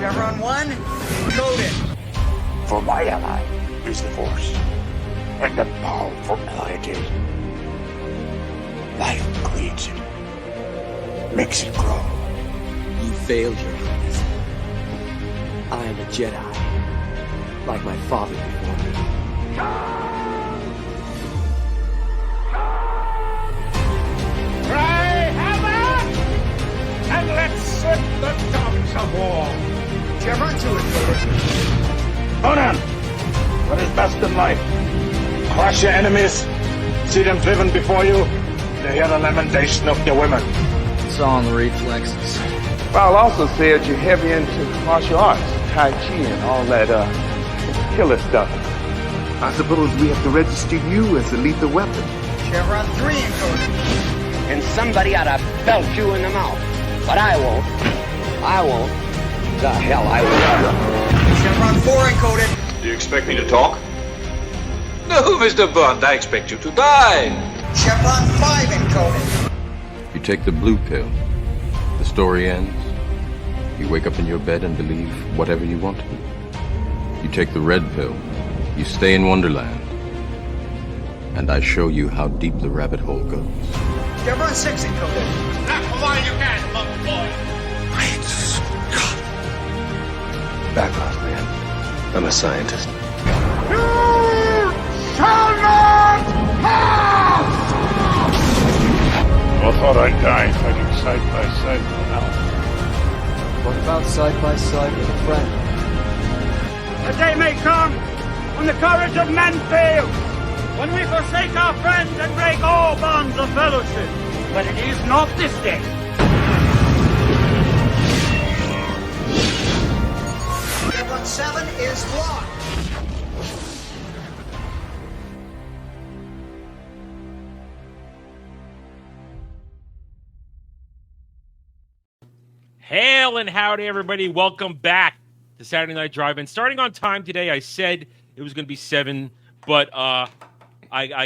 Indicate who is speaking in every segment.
Speaker 1: Chevron 1, coded.
Speaker 2: For my ally is the Force, and the powerful ally it is. Life creates it, makes it grow.
Speaker 3: You failed, Your Highness. I am a Jedi, like my father before me.
Speaker 2: Cry hammer, and let's set the dogs of war.
Speaker 1: Chevron 2 is coded.
Speaker 2: Conan, what is best in life? Crush your enemies, see them driven before you, to hear the lamentation of your women.
Speaker 4: It's all in the reflexes.
Speaker 5: I'll also say that you're heavy into martial arts, Tai Chi and all that, killer stuff. I suppose we have to register you as a lethal weapon.
Speaker 1: Chevron 3 encoded.
Speaker 6: And somebody ought to belt you in the mouth. But I won't. I won't. The hell I will.
Speaker 1: Chevron 4 encoded.
Speaker 7: Do you expect me to talk? No, Mr. Bond, I expect you to die.
Speaker 1: Chevron 5 encoded.
Speaker 8: You take the blue pill. The story ends. You wake up in your bed and believe whatever you want to. You take the red pill. You stay in Wonderland. And I show you how deep the rabbit hole goes.
Speaker 1: Chevron 6 encoded.
Speaker 2: Not for while you can, monkey boy.
Speaker 8: Great Scott.
Speaker 3: Back off, man. I'm a scientist.
Speaker 2: You shall not pass!
Speaker 5: I thought I'd die fighting side by side with an elf.
Speaker 3: What about side by side with a friend?
Speaker 2: A day may come when the courage of men fails, when we forsake our friends and break all bonds of fellowship. But it is not this day.
Speaker 1: Chevron 7 is locked.
Speaker 9: Hail and howdy, everybody. Welcome back to Saturday Night Drive-In. Starting on time today, I said it was going to be 7, but I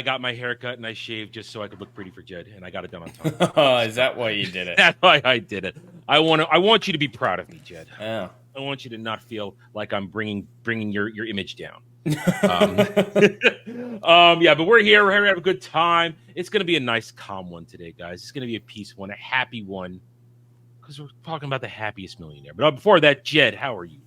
Speaker 9: got my hair cut and I shaved just so I could look pretty for Jed, and I got it done on time.
Speaker 10: Oh, is that why you did it?
Speaker 9: That's why I did it. I want you to be proud of me, Jed.
Speaker 10: Oh.
Speaker 9: I want you to not feel like I'm bringing your image down. Yeah, but we're here. We're here to have a good time. It's going to be a nice, calm one today, guys. It's going to be a peaceful one, a happy one, because we're talking about the happiest millionaire. But before that, Jed, how are you?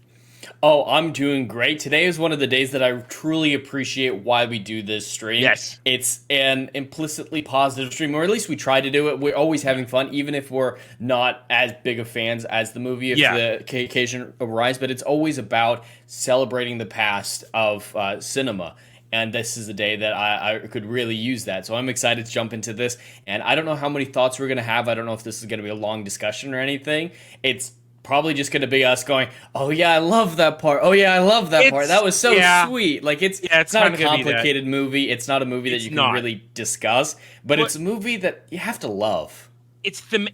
Speaker 10: Oh, I'm doing great. Today is one of the days that I truly appreciate why we do this stream.
Speaker 9: Yes.
Speaker 10: It's an implicitly positive stream, or at least we try to do it. We're always having fun, even if we're not as big of fans as the movie, if the occasion arises. But it's always about celebrating the past of cinema. And this is a day that I could really use that. So I'm excited to jump into this. And I don't know how many thoughts we're going to have. I don't know if this is going to be a long discussion or anything. It's probably just going to be us going, oh, yeah, I love that part. Oh, yeah, I love that part. That was so sweet. Like, it's not a complicated movie. It's not a movie that you can really discuss. But it's a movie that you have to love.
Speaker 9: It's the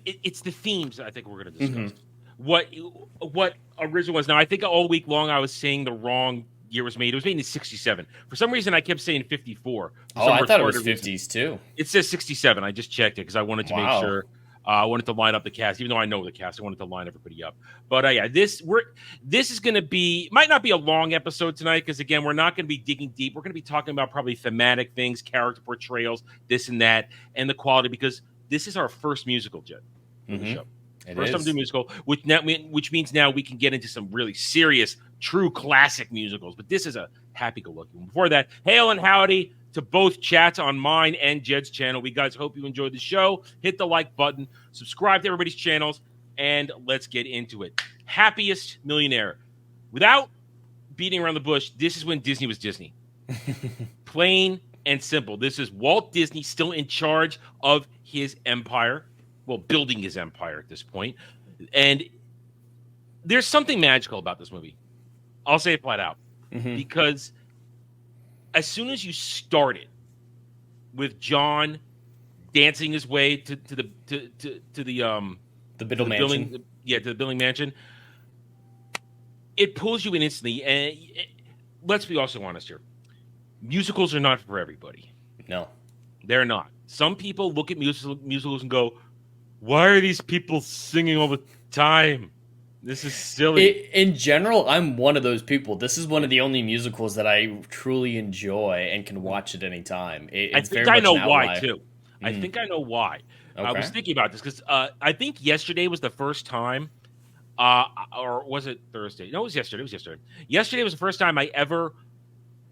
Speaker 9: themes that I think we're going to discuss. What original was. Now, I think all week long I was saying the wrong year was made. It was made in 67. For some reason, I kept saying 54.
Speaker 10: Oh, I thought it was 50s, too.
Speaker 9: It says 67. I just checked it because I wanted to make sure. I wanted to line up the cast, even though I know the cast. I wanted to line everybody up. But yeah, this is going to be, might not be a long episode tonight because, again, we're not going to be digging deep. We're going to be talking about probably thematic things, character portrayals, this and that, and the quality, because this is our first musical, Jed, for the show. First time doing musical, which means now we can get into some really serious, true classic musicals. But this is a happy-go-lucky one. Before that, hail and howdy to both chats on mine and Jed's channel. We guys hope you enjoyed the show. Hit the like button, subscribe to everybody's channels, and let's get into it. Happiest Millionaire. Without beating around the bush, this is when Disney was Disney. Plain and simple. This is Walt Disney still in charge of his empire. Well, building his empire at this point. And there's something magical about this movie. I'll say it flat out. Because as soon as you start it with John dancing his way to the
Speaker 10: Biddle Mansion,
Speaker 9: to the Billing Mansion, it pulls you in instantly. And let's be also honest here: musicals are not for everybody.
Speaker 10: No,
Speaker 9: they're not. Some people look at musicals and go, "Why are these people singing all the time?" This is silly.
Speaker 10: In general, I'm one of those people. This is one of the only musicals that I truly enjoy and can watch at any time.
Speaker 9: I think I know why too. I think I know why. I was
Speaker 10: Okay.
Speaker 9: thinking about this because I think yesterday was the first time, or was it Thursday? No, it was yesterday. It was yesterday. Yesterday was the first time I ever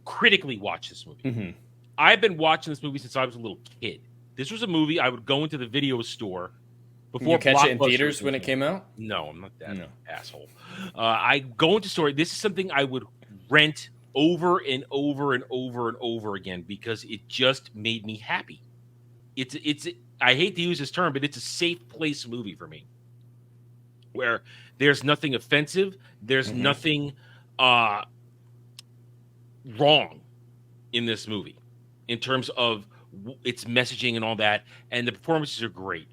Speaker 9: critically watched this movie. I've been watching this movie since I was a little kid. This was a movie I would go into the video store before.
Speaker 10: You catch it in theaters when it came out?
Speaker 9: No, I'm not that asshole. I go into store. This is something I would rent over and over and over and over again because it just made me happy. It's I hate to use this term, but it's a safe place movie for me, where there's nothing offensive, there's nothing wrong in this movie in terms of its messaging and all that, and the performances are great.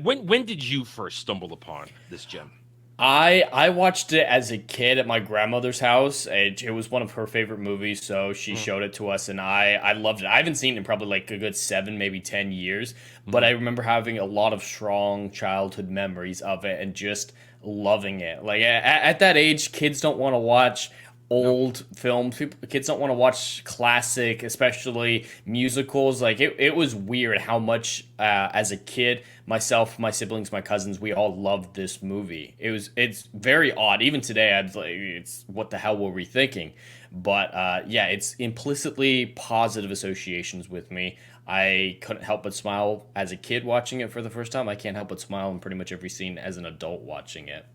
Speaker 9: When did you first stumble upon this gem?
Speaker 10: I watched it as a kid at my grandmother's house. It was one of her favorite movies, so she showed it to us, and I loved it. I haven't seen it in probably like a good 7, maybe 10 years, but I remember having a lot of strong childhood memories of it and just loving it. Like at that age, kids don't want to watch old films. Kids don't want to watch classic, especially musicals. Like it was weird how much as a kid, myself, my siblings, my cousins, we all loved this movie. It's very odd. Even today, I'd like, it's what the hell were we thinking? But yeah, it's implicitly positive associations with me. I couldn't help but smile as a kid watching it for the first time. I can't help but smile in pretty much every scene as an adult watching it.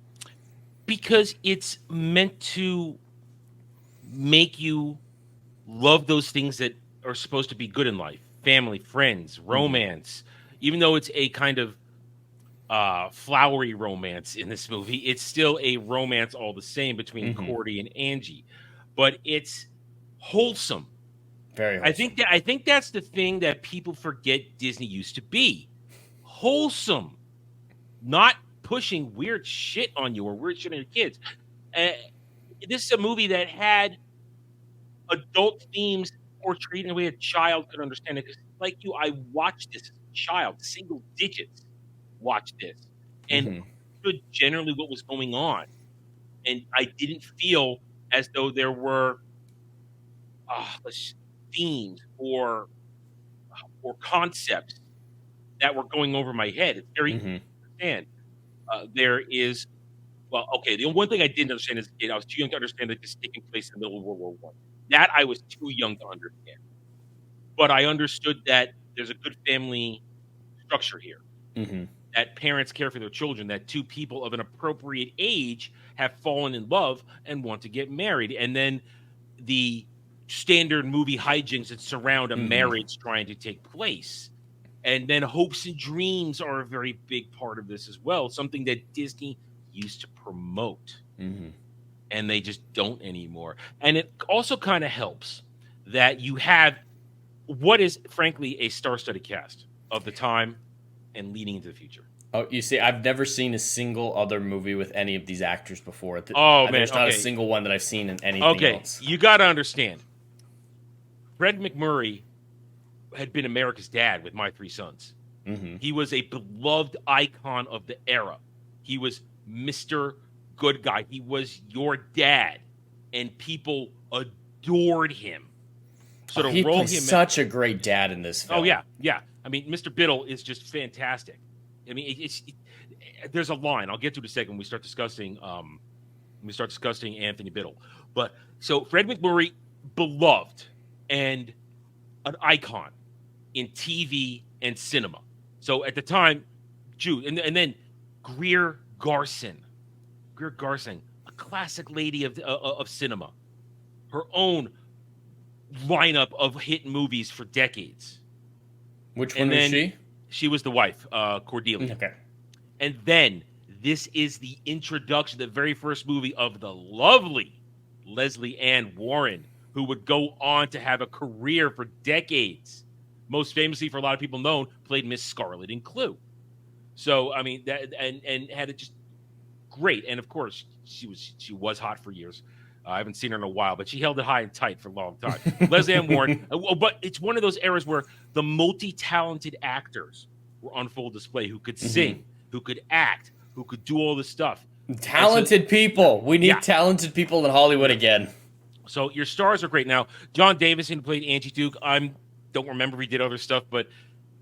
Speaker 9: Because it's meant to make you love those things that are supposed to be good in life: family, friends, romance. Even though it's a kind of flowery romance in this movie, it's still a romance all the same between Cordy and Angie, but it's wholesome.
Speaker 10: Very wholesome.
Speaker 9: I think that's the thing that people forget Disney used to be: wholesome, not pushing weird shit on you or weird shit on your kids. This is a movie that had adult themes portrayed in a way a child could understand it. Because, like you, I watched this as a child, single digits watched this, and understood generally what was going on. And I didn't feel as though there were themes or concepts that were going over my head. It's very easy to understand. There is. Well, okay. The one thing I didn't understand is I was too young to understand that this is taking place in the middle of World War I. That I was too young to understand. But I understood that there's a good family structure here. That parents care for their children. That two people of an appropriate age have fallen in love and want to get married. And then the standard movie hijinks that surround a marriage trying to take place. And then hopes and dreams are a very big part of this as well. Something that Disney used to promote, and they just don't anymore. And it also kind of helps that you have what is frankly a star-studded cast of the time and leading into the future.
Speaker 10: Oh, you see, I've never seen a single other movie with any of these actors before.
Speaker 9: There's
Speaker 10: not a single one that I've seen in anything else.
Speaker 9: You got to understand, Fred McMurray had been America's dad with My Three Sons. He was a beloved icon of the era. He was Mr. Good Guy. He was your dad, and people adored him. So
Speaker 10: he plays such a great dad in this film.
Speaker 9: Oh yeah. I mean, Mr. Biddle is just fantastic. I mean, there's a line I'll get to in a second when we start discussing Anthony Biddle. But so Fred McMurray, beloved and an icon in TV and cinema. So at the time, and then Greer Garson, a classic lady of cinema, her own lineup of hit movies for decades.
Speaker 10: Which one was she?
Speaker 9: She was the wife, Cordelia.
Speaker 10: Okay.
Speaker 9: And then this is the introduction, the very first movie of the lovely Leslie Ann Warren, who would go on to have a career for decades. Most famously, for a lot of people known, played Miss Scarlet in Clue. So I mean, that and had it just great. And of course, she was hot for years. I haven't seen her in a while, but she held it high and tight for a long time. Leslie Ann Warren. But it's one of those eras where the multi-talented actors were on full display, who could sing, who could act, who could do all this stuff.
Speaker 10: Talented people. We need talented people in Hollywood again.
Speaker 9: So your stars are great. Now, John Davison played Angie Duke. Don't remember if he did other stuff, but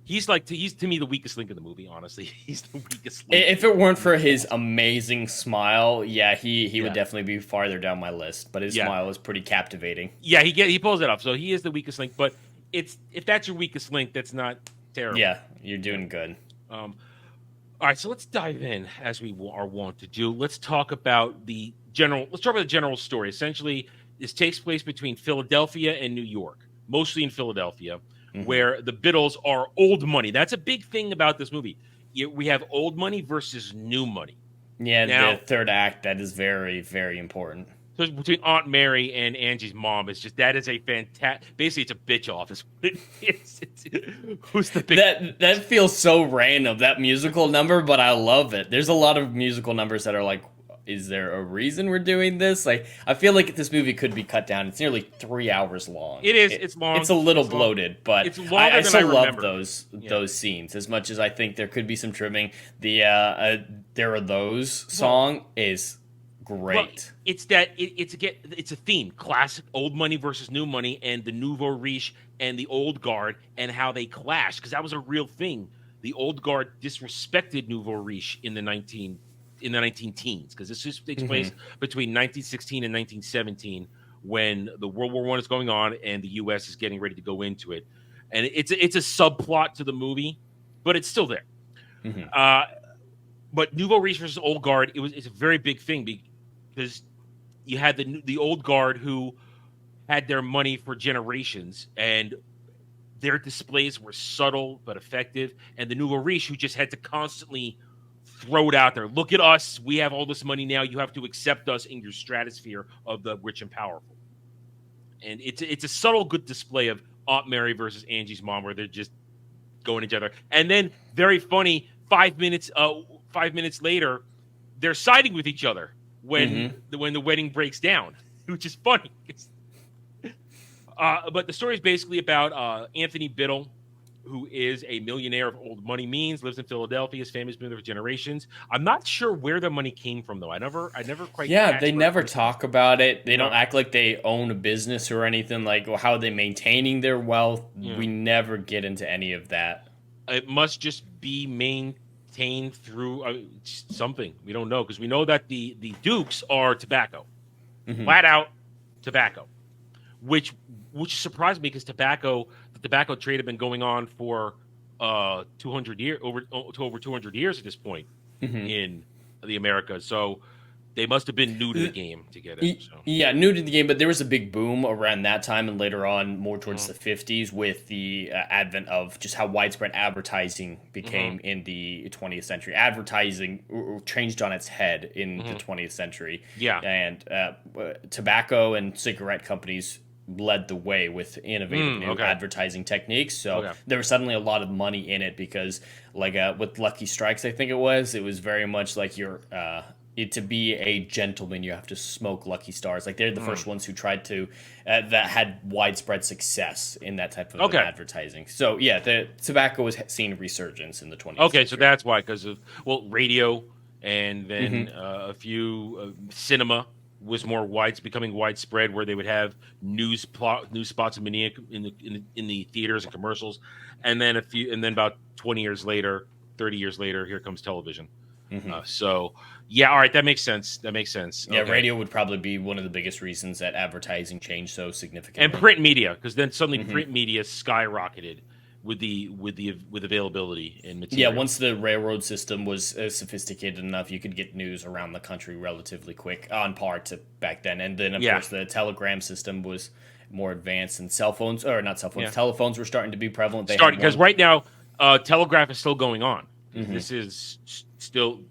Speaker 9: he's to me the weakest link in the movie. Honestly, he's the weakest link.
Speaker 10: If it weren't for his amazing smile, he would definitely be farther down my list. But his smile is pretty captivating.
Speaker 9: Yeah, he pulls it off. So he is the weakest link. But if that's your weakest link, that's not terrible.
Speaker 10: Yeah, you're doing good.
Speaker 9: All right, so let's dive in as we are wont to do. Let's talk about the general story. Essentially, this takes place between Philadelphia and New York, mostly in Philadelphia, where the Biddles are old money. That's a big thing about this movie. We have old money versus new money.
Speaker 10: Yeah, now, the third act, that is very, very important.
Speaker 9: So between Aunt Mary and Angie's mom, that is a fantastic. Basically, it's a bitch off. Who's the big?
Speaker 10: That feels so random, that musical number, but I love it. There's a lot of musical numbers that are like, is there a reason we're doing this? Like, I feel like this movie could be cut down. It's nearly 3 hours long.
Speaker 9: It is. It's long.
Speaker 10: It's a little bloated, but
Speaker 9: it's longer than I
Speaker 10: still love
Speaker 9: remember.
Speaker 10: those scenes as much as I think there could be some trimming. The There Are Those song is great.
Speaker 9: Well, it's a theme: classic old money versus new money, and the nouveau riche and the old guard, and how they clash, because that was a real thing. The old guard disrespected nouveau riche in the 19-teens, because this just takes place between 1916 and 1917, when the World War I is going on and the U.S. is getting ready to go into it, and it's a subplot to the movie, but it's still there. But nouveau riche versus old guard, it's a very big thing, because you had the old guard who had their money for generations, and their displays were subtle but effective, and the nouveau riche who just had to constantly throw it out there. Look at us. We have all this money now. You have to accept us in your stratosphere of the rich and powerful. And it's a subtle, good display of Aunt Mary versus Angie's mom, where they're just going each other. And then, very funny, 5 minutes later, they're siding with each other when the wedding breaks down, which is funny. But the story is basically about Anthony Biddle, who is a millionaire of old money means, lives in Philadelphia, his family's been there for generations. I'm not sure where the money came from, though. I never quite.
Speaker 10: Yeah, they never talk about it. They don't act like they own a business or anything. Like, well, how are they maintaining their wealth? Yeah. We never get into any of that.
Speaker 9: It must just be maintained through something. We don't know, because we know that the Dukes are tobacco, flat out tobacco, which surprised me, because the tobacco trade had been going on for 200 years, over 200 years at this point in the Americas. So they must have been new to the game to get it. So.
Speaker 10: Yeah, new to the game, but there was a big boom around that time, and later on, more towards the 50s, with the advent of just how widespread advertising became in the 20th century. Advertising changed on its head in the 20th century.
Speaker 9: Yeah.
Speaker 10: And tobacco and cigarette companies led the way with innovative new advertising techniques. So there was suddenly a lot of money in it, because like with Lucky Strikes, I think it was very much like to be a gentleman, you have to smoke Lucky Stars. Like, they're the first ones who tried to that had widespread success in that type of advertising. So yeah, the tobacco was seeing a resurgence in the 20th century.
Speaker 9: So that's why, because of radio, and then a few cinema was becoming widespread, where they would have news spots in the theaters and commercials, and then about 20 years later, 30 years later, here comes television. So yeah, all right, that makes sense.
Speaker 10: Yeah, radio would probably be one of the biggest reasons that advertising changed so significantly,
Speaker 9: and print media, because then suddenly print media skyrocketed with availability in material.
Speaker 10: Yeah, once the railroad system was sophisticated enough, you could get news around the country relatively quick, on par to back then. And then, of course, the telegram system was more advanced, and telephones were starting to be prevalent.
Speaker 9: Because right now, telegraph is still going on. This is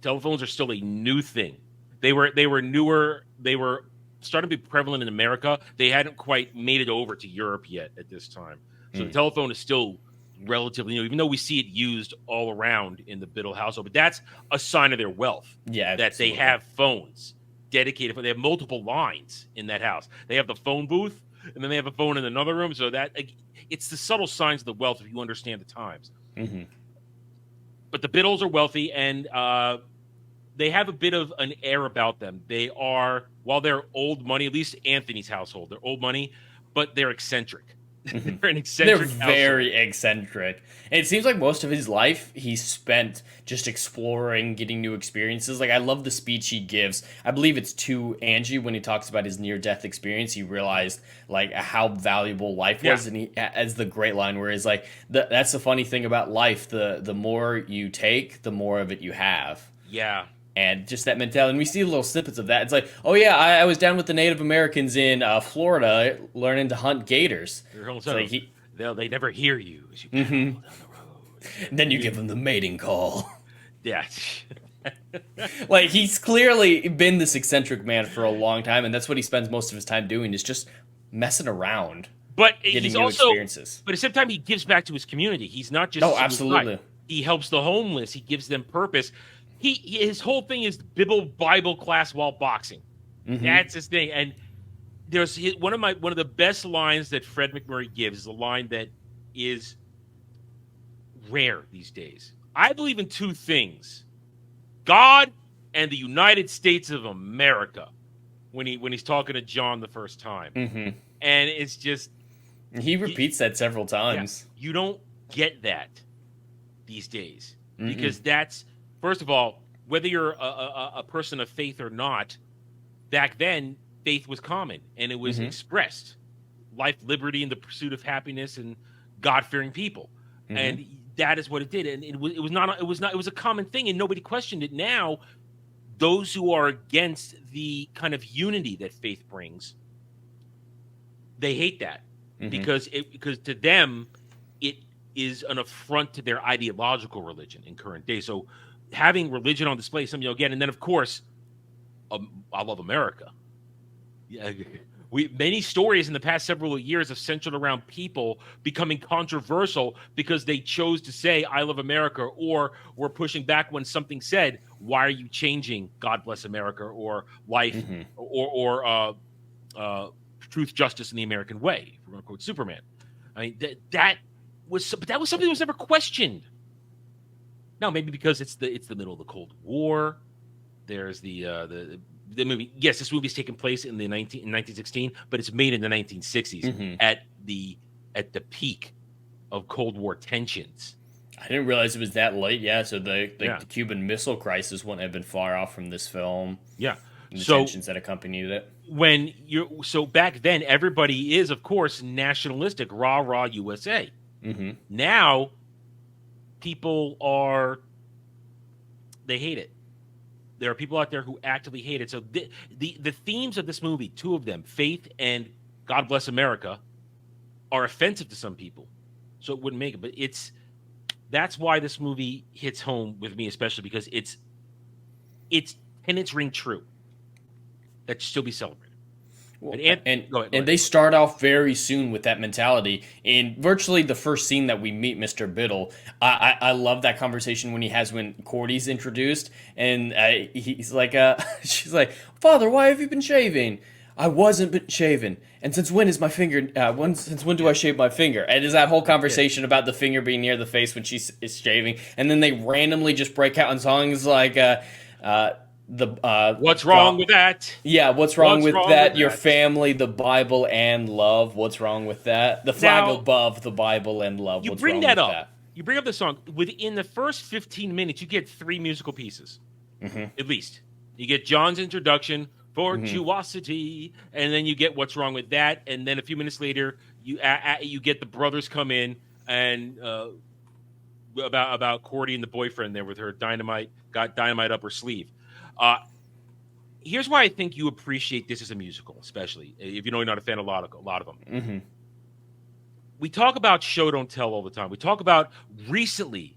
Speaker 9: telephones are still a new thing. They were newer. They were starting to be prevalent in America. They hadn't quite made it over to Europe yet at this time. So the telephone is still relatively new, even though we see it used all around in the Biddle household. But that's a sign of their wealth.
Speaker 10: Yeah,
Speaker 9: that
Speaker 10: absolutely.
Speaker 9: they have phones dedicated for. They have multiple lines in that house. They have the phone booth, and then they have a phone in another room. So that it's the subtle signs of the wealth if you understand the times. But the Biddles are wealthy, and they have a bit of an air about them. They are, while they're old money, at least Anthony's household, they're old money, but they're eccentric. They're an eccentric.
Speaker 10: They're very eccentric. And it seems like most of his life he spent just exploring, getting new experiences. Like, I love the speech he gives. I believe it's to Angie when he talks about his near-death experience. He realized like how valuable life was, and he as the great line where he's like, "That's the funny thing about life. The more you take, the more of it you have."
Speaker 9: Yeah.
Speaker 10: And just that mentality. And we see little snippets of that. It's like, oh yeah, I was down with the Native Americans in Florida learning to hunt gators.
Speaker 9: It's like they never hear you as you paddle down the road.
Speaker 10: And then you give them the mating call.
Speaker 9: Yeah.
Speaker 10: Like, he's clearly been this eccentric man for a long time, and that's what he spends most of his time doing, is just messing around.
Speaker 9: But
Speaker 10: getting
Speaker 9: he's
Speaker 10: new
Speaker 9: also,
Speaker 10: experiences.
Speaker 9: But at the same time, he gives back to his community. He's not just
Speaker 10: absolutely.
Speaker 9: He helps the homeless. He gives them purpose. His whole thing is Bible class while boxing.
Speaker 10: Mm-hmm.
Speaker 9: That's his thing. And there's one of the best lines that Fred McMurray gives is a line that is rare these days. I believe in two things: God and the United States of America. When he's talking to John the first time, and it's just
Speaker 10: he repeats that several times.
Speaker 9: Yeah, you don't get that these days because that's. First of all, whether you're a person of faith or not, back then, faith was common, and it was expressed. Life, liberty, and the pursuit of happiness, and God-fearing people. And that is what it did. And it was a common thing, and nobody questioned it. Now, those who are against the kind of unity that faith brings, they hate that. Because to them, it is an affront to their ideological religion in current day. So having religion on display, again, and then of course, I love America. Yeah, many stories in the past several years have centered around people becoming controversial because they chose to say "I love America" or were pushing back when something said, "Why are you changing God bless America" or "Life" or "Truth, Justice, and the American Way"? If we're going to quote Superman. I mean that was something that was never questioned. Now, maybe because it's the middle of the Cold War. There's the movie. Yes, this movie's taking place in 1916, but it's made in the 1960s at the peak of Cold War tensions.
Speaker 10: I didn't realize it was that late. Yeah, so the Cuban Missile Crisis wouldn't have been far off from this film.
Speaker 9: Yeah,
Speaker 10: and the tensions that accompanied it.
Speaker 9: So back then, everybody is, of course, nationalistic, rah rah USA. Now, people they hate it. There are people out there who actively hate it. So the themes of this movie, two of them, faith and God bless America, are offensive to some people. So it wouldn't make it. But that's why this movie hits home with me, especially because its tenets ring true. That should still be celebrated.
Speaker 10: Well,
Speaker 9: go ahead.
Speaker 10: They start off very soon with that mentality. In virtually the first scene that we meet Mr. Biddle, I love that conversation when Cordy's introduced, and he's like, she's like, "Father, why have you been shaving?" "I wasn't been shaving. And since when is my finger? Since when do I shave my finger?" And there's that whole conversation about the finger being near the face when she is shaving, and then they randomly just break out in songs like.
Speaker 9: What's wrong with that?
Speaker 10: Yeah, what's wrong with that? Your family, the Bible, and love. What's wrong with that? The flag above the Bible and love.
Speaker 9: You
Speaker 10: what's
Speaker 9: bring
Speaker 10: wrong
Speaker 9: that
Speaker 10: with
Speaker 9: up.
Speaker 10: That?
Speaker 9: You bring up the song. Within the first 15 minutes, you get 3 musical pieces, at least. You get John's introduction, virtuosity, and then you get what's wrong with that, and then a few minutes later, you get the brothers come in and about Cordy and the boyfriend there with her dynamite up her sleeve. Here's why I think you appreciate this as a musical, especially if you know you're not a fan of a lot of them. We talk about show don't tell all the time. We talk about recently.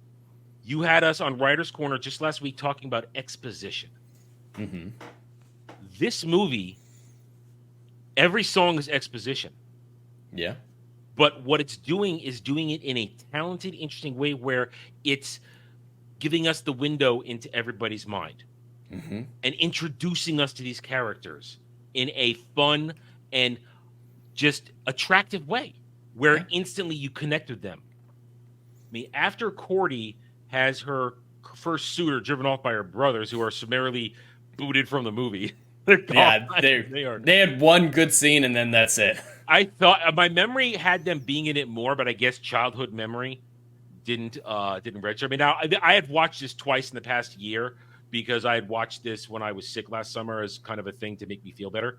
Speaker 9: You had us on Writer's Corner just last week talking about exposition. This movie, every song is exposition.
Speaker 10: Yeah.
Speaker 9: But what it's doing is doing it in a talented, interesting way where it's giving us the window into everybody's mind. And introducing us to these characters in a fun and just attractive way where instantly you connect with them. I mean, after Cordy has her first suit are driven off by her brothers, who are summarily booted from the movie. They're gone.
Speaker 10: Yeah, they had one good scene, and then that's it.
Speaker 9: I thought my memory had them being in it more, but I guess childhood memory didn't register. I mean, now I had watched this twice in the past year because I had watched this when I was sick last summer as kind of a thing to make me feel better.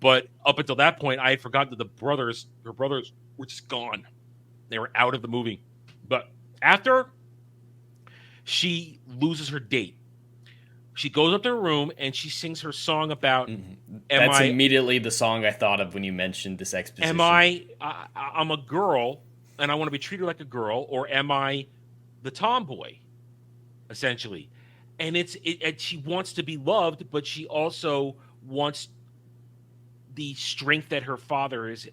Speaker 9: But up until that point, I had forgotten that her brothers were just gone. They were out of the movie. But after she loses her date, she goes up to her room and she sings her song about.
Speaker 10: That's immediately the song I thought of when you mentioned this exposition.
Speaker 9: I'm a girl and I want to be treated like a girl, or am I the tomboy, essentially? And and she wants to be loved, but she also wants the strength that her father is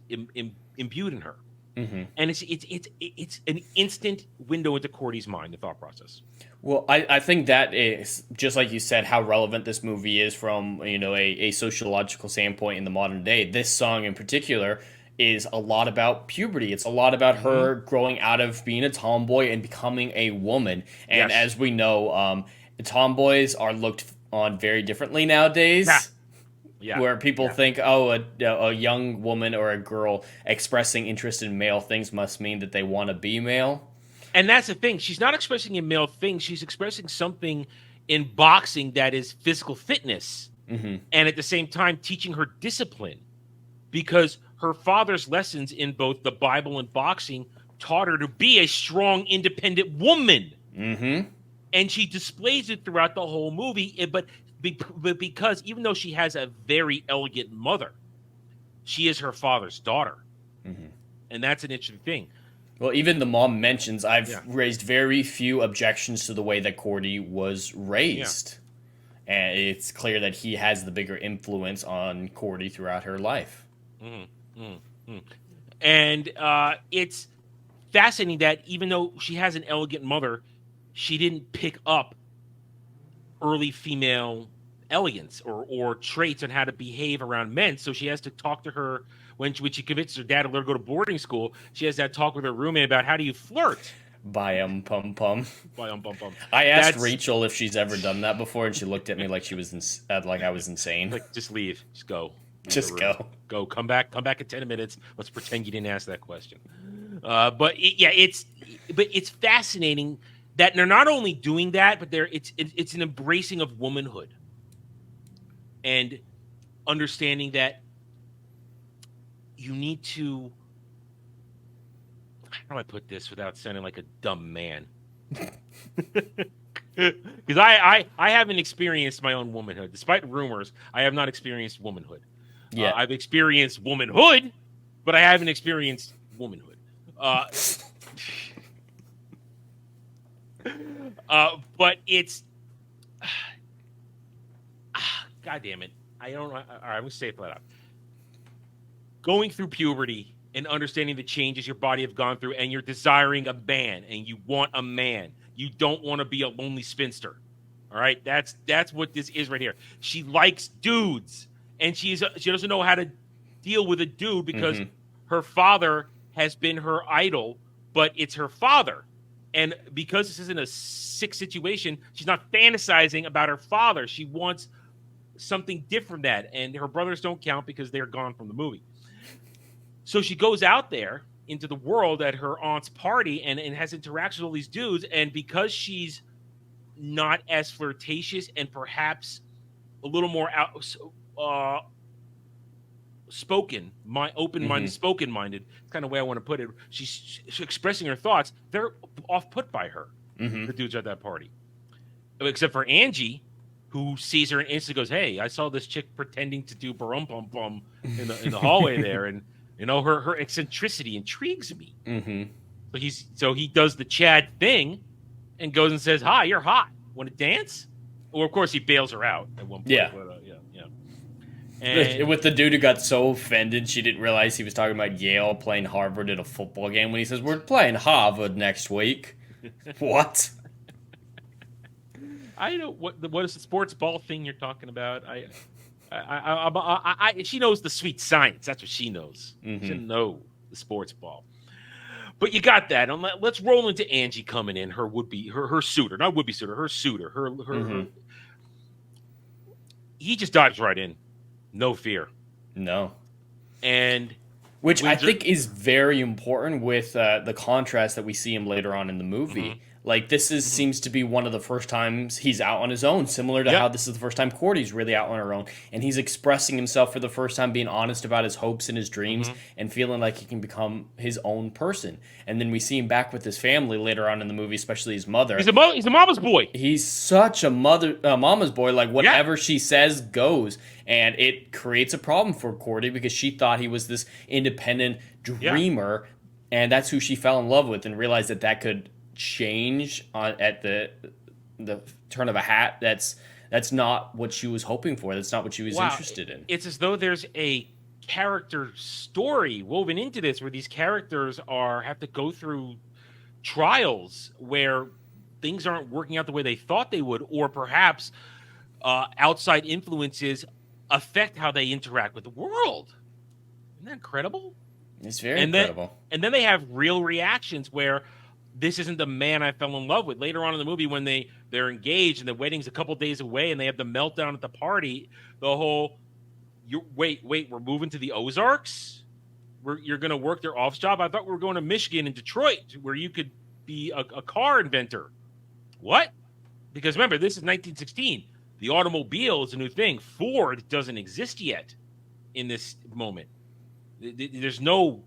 Speaker 9: imbued in her. And it's an instant window into Cordy's mind, the thought process.
Speaker 10: Well, I think that is, just like you said, how relevant this movie is from, a sociological standpoint in the modern day. This song in particular is a lot about puberty. It's a lot about her growing out of being a tomboy and becoming a woman. And as we know, tomboys are looked on very differently nowadays. Yeah. Where people think, a young woman or a girl expressing interest in male things must mean that they want to be male.
Speaker 9: And that's the thing. She's not expressing a male thing. She's expressing something in boxing that is physical fitness. And at the same time, teaching her discipline. Because her father's lessons in both the Bible and boxing taught her to be a strong, independent woman. And she displays it throughout the whole movie. But because even though she has a very elegant mother, she is her father's daughter. And that's an interesting thing.
Speaker 10: Well, even the mom mentions, I've raised very few objections to the way that Cordy was raised. And it's clear that he has the bigger influence on Cordy throughout her life.
Speaker 9: And it's fascinating that even though she has an elegant mother, she didn't pick up early female elegance or traits on how to behave around men. So she has to talk to her when she convinces her dad to let her go to boarding school. She has that talk with her roommate about how do you flirt.
Speaker 10: Pum pum.
Speaker 9: Pum.
Speaker 10: I asked Rachel if she's ever done that before, and she looked at me like she was like I was insane.
Speaker 9: Like, just leave. Just go.
Speaker 10: Just go.
Speaker 9: Go. Come back in 10 minutes. Let's pretend you didn't ask that question. But it's fascinating that they're not only doing that, but it's an embracing of womanhood and understanding that you need to. How do I put this without sounding like a dumb man? Because I haven't experienced my own womanhood. Despite rumors, I have not experienced womanhood. Yeah, I've experienced womanhood, but I haven't experienced womanhood. But it's God damn it. I don't know. All right, I'm gonna say it flat out. Going through puberty and understanding the changes your body have gone through, and you're desiring a man, and you want a man. You don't want to be a lonely spinster. All right, that's what this is right here. She likes dudes, and she doesn't know how to deal with a dude because her father has been her idol, but it's her father. And because this isn't a sick situation, she's not fantasizing about her father. She wants something different than that. And her brothers don't count because they're gone from the movie. So she goes out there into the world at her aunt's party and has interactions with all these dudes. And because she's not as flirtatious and perhaps a little more open-minded, spoken-minded, kind of way I want to put it. She's expressing her thoughts. They're off-put by her, the dudes at that party. Except for Angie, who sees her and instantly goes, "Hey, I saw this chick pretending to do barum-pum-pum in the hallway there, and her eccentricity intrigues me." So he does the Chad thing and goes and says, "Hi, you're hot. Want to dance?" Well, of course, he bails her out at one point.
Speaker 10: Yeah.
Speaker 9: But,
Speaker 10: And with the dude who got so offended she didn't realize he was talking about Yale playing Harvard at a football game when he says, "We're playing Harvard next week." What?
Speaker 9: I know what is the sports ball thing you're talking about. She knows the sweet science. That's what she knows. She doesn't know the sports ball. But you got that. And let's roll into Angie coming in, her would-be, her suitor, not would-be suitor, her suitor, her. He just dives right in, no fear.
Speaker 10: No.
Speaker 9: And
Speaker 10: which I think is very important with the contrast that we see him later on in the movie. Like, this seems to be one of the first times he's out on his own, similar to how this is the first time Cordy's really out on her own. And he's expressing himself for the first time, being honest about his hopes and his dreams, and feeling like he can become his own person. And then we see him back with his family later on in the movie, especially his mother.
Speaker 9: He's a mama's boy.
Speaker 10: He's such a mama's boy. Like, whatever she says goes. And it creates a problem for Cordy because she thought he was this independent dreamer, and that's who she fell in love with, and realized that could change at the turn of a hat. That's not what she was hoping for. That's not what she was interested in.
Speaker 9: It's as though there's a character story woven into this, where these characters have to go through trials where things aren't working out the way they thought they would, or perhaps outside influences affect how they interact with the world. Isn't that incredible?
Speaker 10: It's very incredible.
Speaker 9: And then they have real reactions where this isn't the man I fell in love with. Later on in the movie, when they're engaged and the wedding's a couple days away and they have the meltdown at the party, the whole, wait, we're moving to the Ozarks? You're going to work their office job? I thought we were going to Michigan and Detroit, where you could be a car inventor. What? Because remember, this is 1916. The automobile is a new thing. Ford doesn't exist yet in this moment. There's no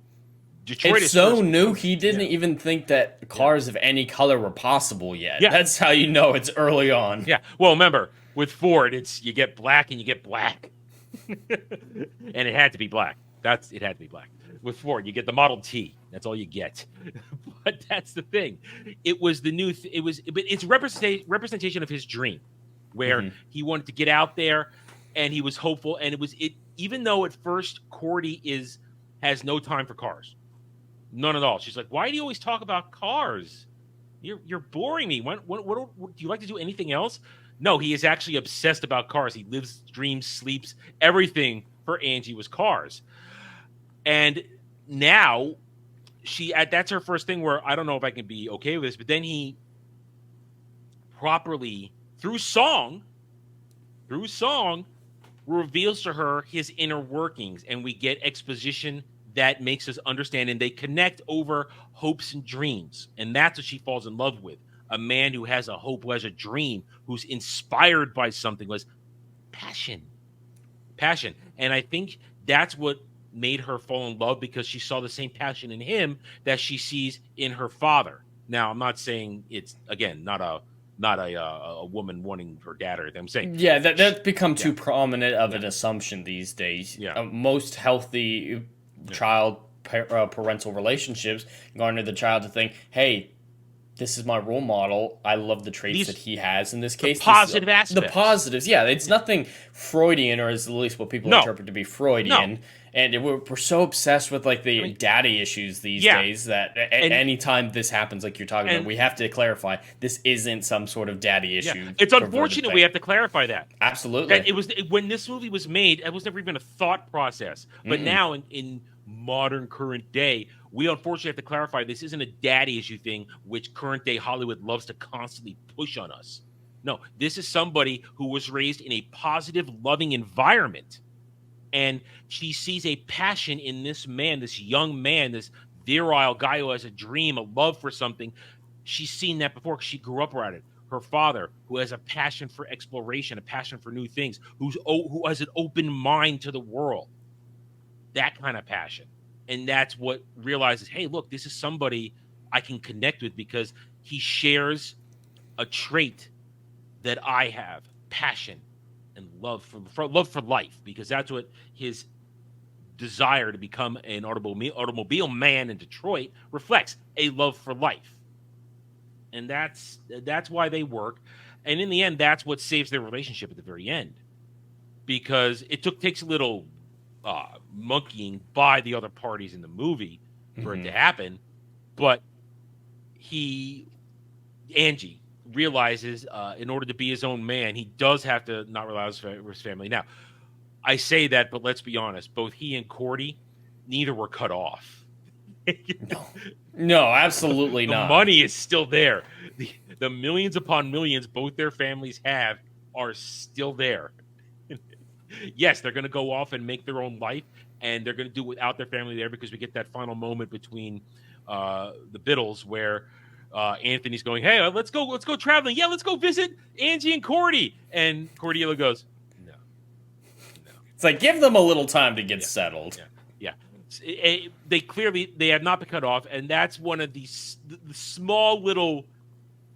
Speaker 9: Detroit.
Speaker 10: It's so new, he didn't even think that cars of any color were possible yet. Yeah. That's how you know it's early on.
Speaker 9: Yeah. Well, remember, with Ford, it's you get black and you get black. And it had to be black. It had to be black. With Ford, you get the Model T. That's all you get. But that's the thing. It was the new but it's representation of his dream, where he wanted to get out there and he was hopeful, and even though at first Cordy has no time for cars. None at all. She's like, why do you always talk about cars? You're boring me. What do you like to do anything else? No, he is actually obsessed about cars. He lives, dreams, sleeps. Everything for Angie was cars. And now that's her first thing where I don't know if I can be okay with this, but then he properly, through song, reveals to her his inner workings, and we get exposition that makes us understand, and they connect over hopes and dreams. And that's what she falls in love with. A man who has a hope, who has a dream, who's inspired by something, was passion. And I think that's what made her fall in love, because she saw the same passion in him that she sees in her father. Now, I'm not saying it's, again, not a woman wanting her dad or anything. I'm saying,
Speaker 10: that's become too prominent of an assumption these days. Most healthy child parental relationships garner the child to think, hey, this is my role model. I love the traits that he has. In this case,
Speaker 9: the positive aspects.
Speaker 10: The positives, it's nothing Freudian, or is at least what people interpret to be Freudian.
Speaker 9: No.
Speaker 10: And we're so obsessed with like the daddy issues these days that anytime this happens, like you're talking about, we have to clarify this isn't some sort of daddy issue.
Speaker 9: It's unfortunate we have to clarify that.
Speaker 10: Absolutely.
Speaker 9: That when this movie was made, it was never even a thought process. But now in modern current day, we unfortunately have to clarify this isn't a daddy issue thing, which current day Hollywood loves to constantly push on us. No, this is somebody who was raised in a positive, loving environment. And she sees a passion in this man, this young man, this virile guy who has a dream, a love for something. She's seen that before because she grew up around it. Her father, who has a passion for exploration, a passion for new things, who has an open mind to the world. That kind of passion. And that's what realizes, hey, look, this is somebody I can connect with because he shares a trait that I have, passion and love for life, because that's what his desire to become an automobile man in Detroit reflects, a love for life. And that's why they work. And in the end, that's what saves their relationship at the very end, because it takes a little monkeying by the other parties in the movie for it to happen. But Angie realizes in order to be his own man, he does have to not rely on his family. Now, I say that, but let's be honest, both he and Cordy, neither were cut off.
Speaker 10: No, absolutely not.
Speaker 9: The money is still there. The millions upon millions both their families have are still there. Yes, they're going to go off and make their own life, and they're going to do it without their family there because we get that final moment between the Biddles where Anthony's going, "Hey, let's go traveling. Yeah, let's go visit Angie and Cordy." And Cordelia goes, "No."
Speaker 10: It's like, give them a little time to get settled.
Speaker 9: Yeah. They clearly have not been cut off, and that's one of these the small little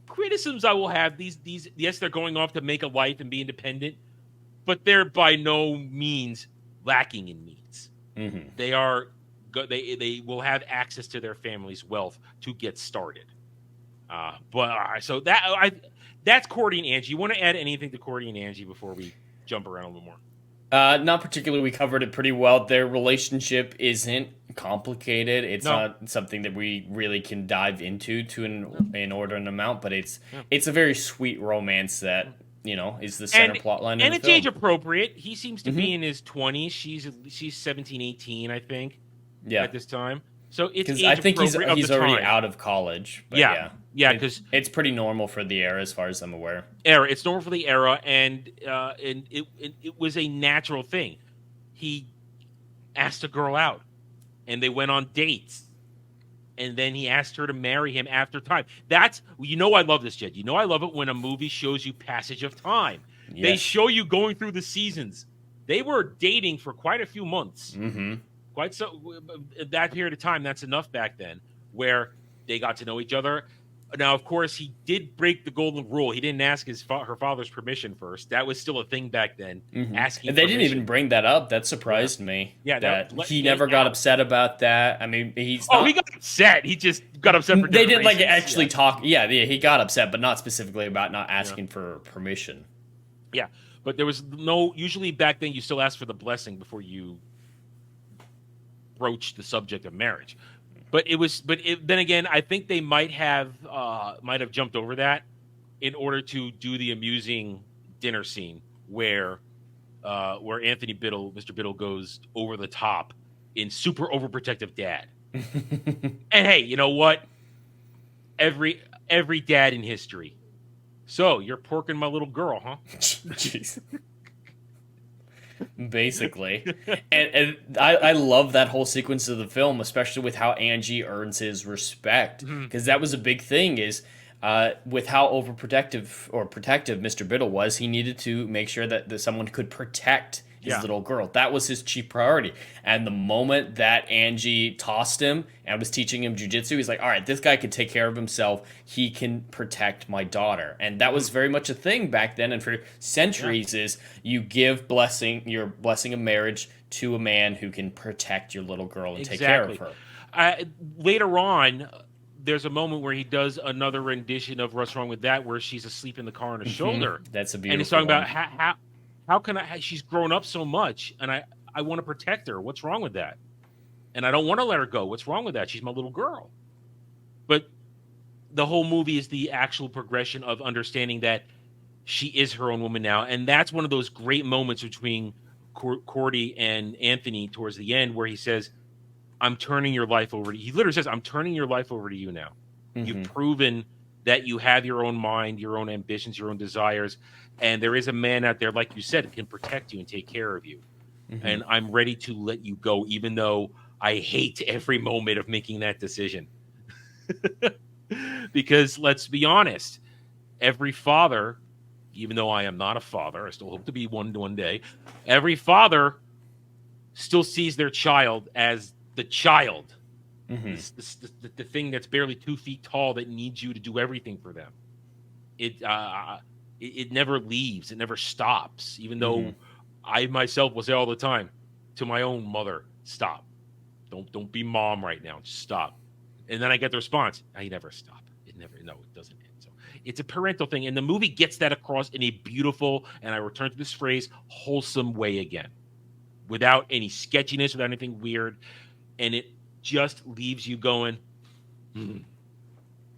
Speaker 9: criticisms I will have. These yes, they're going off to make a life and be independent, but they're by no means lacking in needs.
Speaker 10: Mm-hmm.
Speaker 9: They will have access to their family's wealth to get started. So that's Cordy and Angie. You want to add anything to Cordy and Angie before we jump around a little more?
Speaker 10: Not particularly. We covered it pretty well. Their relationship isn't complicated. It's not something that we really can dive into to an inordinate amount, but it's a very sweet romance that is the center plot line.
Speaker 9: And it's age appropriate. He seems to be in his 20s. She's 17, 18, I think. Yeah, at this time. So it's age
Speaker 10: I think he's already
Speaker 9: time.
Speaker 10: Out of college. But
Speaker 9: yeah, because
Speaker 10: it's pretty normal for the era, as far as I'm aware.
Speaker 9: It's normal for the era, and it was a natural thing. He asked a girl out, and they went on dates, and then he asked her to marry him after time. That's I love this, Jed. I love it when a movie shows you passage of time. Yes. They show you going through the seasons. They were dating for quite a few months.
Speaker 10: Mm-hmm.
Speaker 9: Quite so that period of time, that's enough back then, where they got to know each other. Now, of course, he did break the golden rule. He didn't ask her father's permission first. That was still a thing back then.
Speaker 10: Mm-hmm.
Speaker 9: Asking,
Speaker 10: and they didn't even bring that up. That surprised me. Yeah, that he never got upset about that. I mean, he
Speaker 9: got upset. He just got upset for
Speaker 10: they didn't reasons. Actually talk. Yeah, he got upset, but not specifically about not asking for permission.
Speaker 9: Yeah, but there was usually back then you still ask for the blessing before you broach the subject of marriage. Then again, I think they might have jumped over that in order to do the amusing dinner scene where Anthony Biddle, Mr. Biddle, goes over the top in super overprotective dad. And hey, you know what? Every dad in history. So you're porking my little girl, huh?
Speaker 10: Jeez. Basically. and I love that whole sequence of the film, especially with how Angie earns his respect, because that was a big thing is with how overprotective or protective Mr. Biddle was, he needed to make sure that someone could protect his little girl. That was his chief priority. And the moment that Angie tossed him and was teaching him jujitsu, he's like, all right, this guy can take care of himself. He can protect my daughter. And that was very much a thing back then. And for centuries is you give your blessing of marriage to a man who can protect your little girl and take care of her.
Speaker 9: Later on, there's a moment where he does another rendition of What's Wrong with That, where she's asleep in the car on his shoulder.
Speaker 10: That's a beautiful
Speaker 9: And he's talking about how can she's grown up so much, and I want to protect her. What's wrong with that? And I don't want to let her go. What's wrong with that? She's my little girl. But the whole movie is the actual progression of understanding that she is her own woman now. And that's one of those great moments between Cordy and Anthony towards the end where he says, I'm turning your life over to you. He literally says, I'm turning your life over to you now. Mm-hmm. You've proven that you have your own mind, your own ambitions, your own desires. And there is a man out there, like you said, that can protect you and take care of you. Mm-hmm. And I'm ready to let you go, even though I hate every moment of making that decision. Because let's be honest, every father, even though I am not a father, I still hope to be one day, every father still sees their child as the child. Mm-hmm. The thing that's barely 2 feet tall that needs you to do everything for them. It never leaves. It never stops. Even though I myself will say all the time to my own mother, stop. Don't be mom right now. Just stop. And then I get the response, I never stop. It doesn't end. So it's a parental thing. And the movie gets that across in a beautiful, and I return to this phrase, wholesome way again. Without any sketchiness, without anything weird. And it just leaves you going,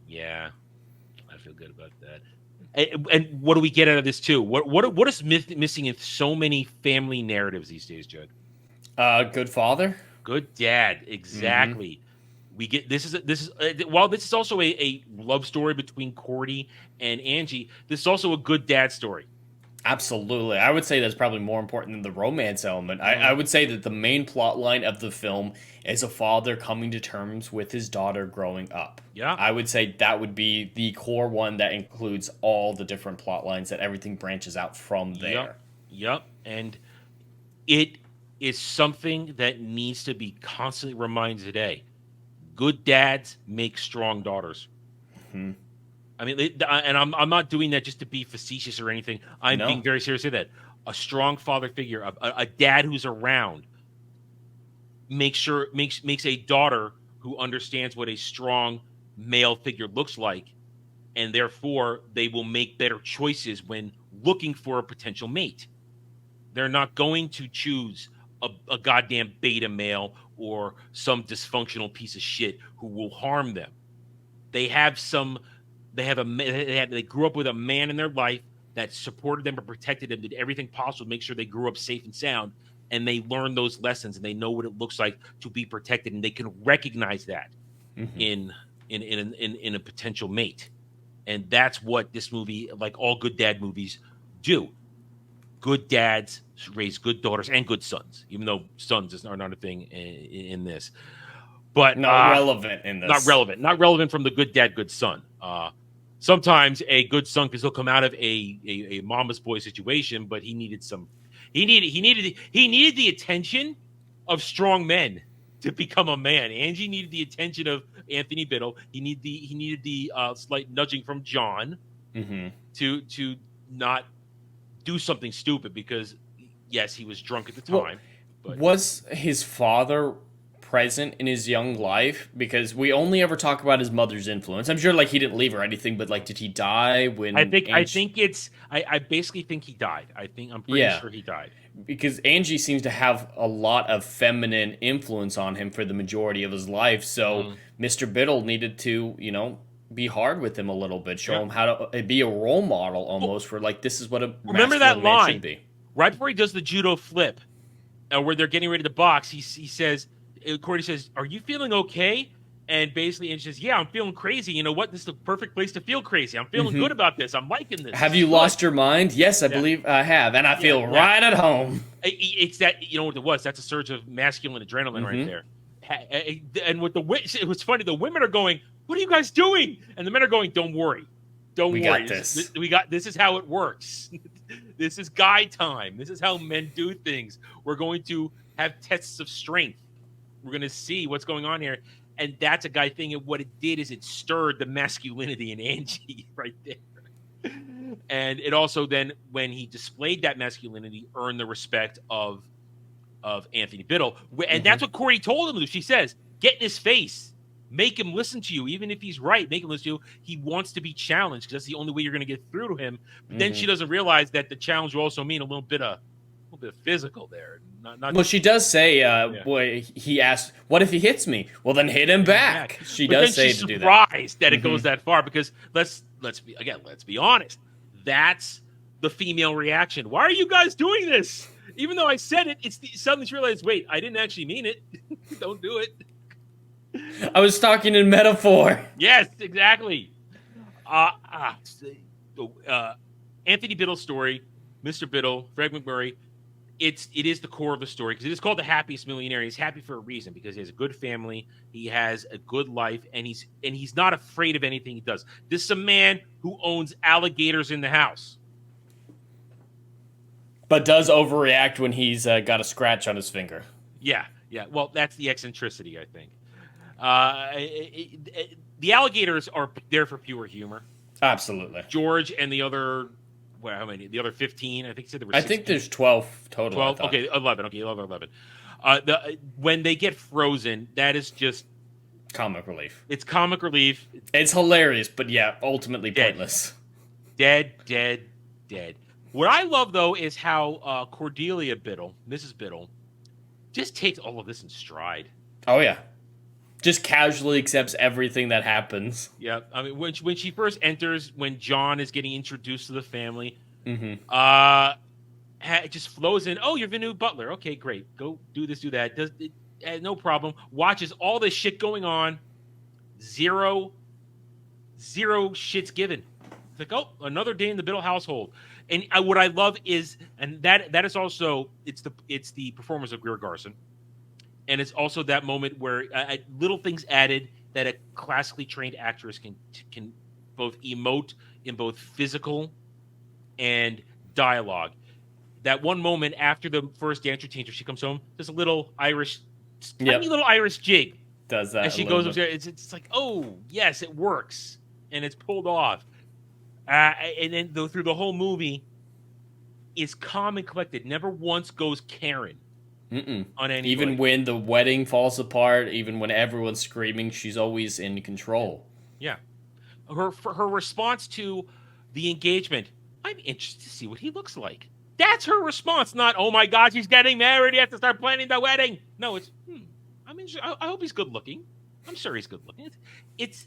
Speaker 9: yeah, I feel good about that. And what do we get out of this too? What is missing in so many family narratives these days, Judd?
Speaker 10: Good father,
Speaker 9: good dad, exactly. We get this is while this is also a love story between Cordy and Angie. This is also a good dad story.
Speaker 10: Absolutely. I would say that's probably more important than the romance element. I would say that the main plot line of the film is a father coming to terms with his daughter growing up.
Speaker 9: Yeah.
Speaker 10: I would say that would be the core one that includes all the different plot lines, that everything branches out from there.
Speaker 9: Yep. And it is something that needs to be constantly reminded today. Good dads make strong daughters.
Speaker 10: Mm-hmm.
Speaker 9: I mean, and I'm not doing that just to be facetious or anything. I'm being very serious with that. A strong father figure, a dad who's around, makes a daughter who understands what a strong male figure looks like, and therefore they will make better choices when looking for a potential mate. They're not going to choose a goddamn beta male or some dysfunctional piece of shit who will harm them. They grew up with a man in their life that supported them and protected them, did everything possible to make sure they grew up safe and sound, and they learn those lessons and they know what it looks like to be protected, and they can recognize that in a potential mate. And that's what this movie, like all good dad movies, do. Good dads raise good daughters and good sons, even though sons are not a thing in this. But
Speaker 10: not relevant in this.
Speaker 9: Not relevant from the good dad, good son. Sometimes a good son can still come out of a mama's boy situation, but he needed the attention of strong men to become a man. Angie needed the attention of Anthony Biddle. He needed the slight nudging from John to not do something stupid, because yes, he was drunk at the time. But
Speaker 10: was his father present in his young life? Because we only ever talk about his mother's influence. I'm sure, like, he didn't leave or anything, but like, did he die when?
Speaker 9: I basically think he died. I'm pretty sure he died,
Speaker 10: because Angie seems to have a lot of feminine influence on him for the majority of his life. So Mr. Biddle needed to, be hard with him a little bit, show him how to be a role model almost for, like, this is what a
Speaker 9: remember that
Speaker 10: man
Speaker 9: line
Speaker 10: should be.
Speaker 9: Right before he does the judo flip, where they're getting ready to box. He says, Cordy says, "Are you feeling okay?" And basically, Angie says, "Yeah, I'm feeling crazy. You know what? This is the perfect place to feel crazy. I'm feeling good about this. I'm liking this."
Speaker 10: Have you lost your mind? Yes, I believe I have, and I feel right at home.
Speaker 9: It's that, you know what it was? That's a surge of masculine adrenaline right there. And with it was funny. The women are going, "What are you guys doing?" And the men are going, "Don't worry, don't worry.
Speaker 10: Got this.
Speaker 9: This is how it works. This is guy time. This is how men do things. We're going to have tests of strength. We're going to see what's going on here." And that's a guy thing. And what it did is it stirred the masculinity in Angie right there. And it also then, when he displayed that masculinity, earned the respect of Anthony Biddle. And that's what Corey told him to do. She says, "Get in his face. Make him listen to you. Even if he's right, make him listen to you. He wants to be challenged, because that's the only way you're going to get through to him." But then she doesn't realize that the challenge will also mean a little bit of physical there.
Speaker 10: Well, she does say, boy, he asked, "What if he hits me?" Well, then hit him back. She does say to do that.
Speaker 9: Surprised that it goes that far, because let's be honest. That's the female reaction. Why are you guys doing this? Even though I said it, suddenly she realized, wait, I didn't actually mean it. Don't do it.
Speaker 10: I was talking in metaphor.
Speaker 9: Yes, exactly. Anthony Biddle's story, Mr. Biddle, Fred McMurray, it is the core of the story, because it is called The Happiest Millionaire. He's happy for a reason, because he has a good family, he has a good life, and he's not afraid of anything he does. This is a man who owns alligators in the house,
Speaker 10: but does overreact when he's got a scratch on his finger.
Speaker 9: Yeah. Well, that's the eccentricity, I think. The alligators are there for pure humor.
Speaker 10: Absolutely.
Speaker 9: George and the other, how many? The other 15? I think he said there were 16.
Speaker 10: I think there's 12 total.
Speaker 9: 12? Okay, 11. Okay, 11. When they get frozen, that is just
Speaker 10: comic relief.
Speaker 9: It's comic relief.
Speaker 10: It's hilarious, but yeah, ultimately pointless.
Speaker 9: Dead. What I love, though, is how Cordelia Biddle, Mrs. Biddle, just takes all of this in stride.
Speaker 10: Oh, yeah. Just casually accepts everything that happens.
Speaker 9: Yeah, I mean, when she first enters, when John is getting introduced to the family, it just flows in. "Oh, you're the new butler. Okay, great. Go do this, do that." no problem. Watches all this shit going on. Zero shits given. It's like, oh, another day in the Biddle household. And what I love is, and that is also, it's the performance of Greer Garson. And it's also that moment where little things added that a classically trained actress can both emote in both physical and dialogue. That one moment after the first dance routine, she comes home, there's a little Irish, tiny little Irish jig.
Speaker 10: Does that?
Speaker 9: As she goes upstairs, it's like, oh yes, it works, and it's pulled off. And then through the whole movie, is calm and collected. Never once goes Karen. On anybody.
Speaker 10: Even when the wedding falls apart, even when everyone's screaming, she's always in control.
Speaker 9: Yeah. Her response to the engagement, I'm interested to see what he looks like. That's her response, not, oh my God, he's getting married, you have to start planning the wedding. No, it's, I hope he's good looking. I'm sure he's good looking. It's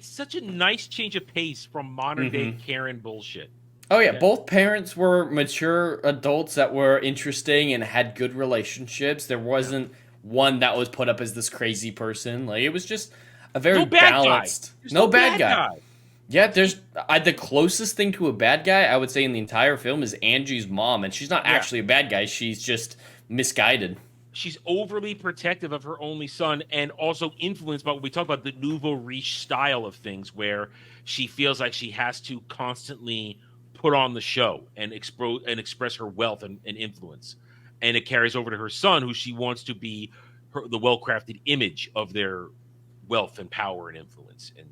Speaker 9: such a nice change of pace from modern day Karen bullshit.
Speaker 10: Oh yeah, both parents were mature adults that were interesting and had good relationships. There wasn't one that was put up as this crazy person. Like, it was just a very balanced. No bad guy. Yeah, there's the closest thing to a bad guy I would say in the entire film is Angie's mom, and she's not actually a bad guy. She's just misguided.
Speaker 9: She's overly protective of her only son, and also influenced by what we talk about, the nouveau riche style of things, where she feels like she has to constantly put on the show and express her wealth and influence. And it carries over to her son, who she wants to be the well-crafted image of their wealth and power and influence. And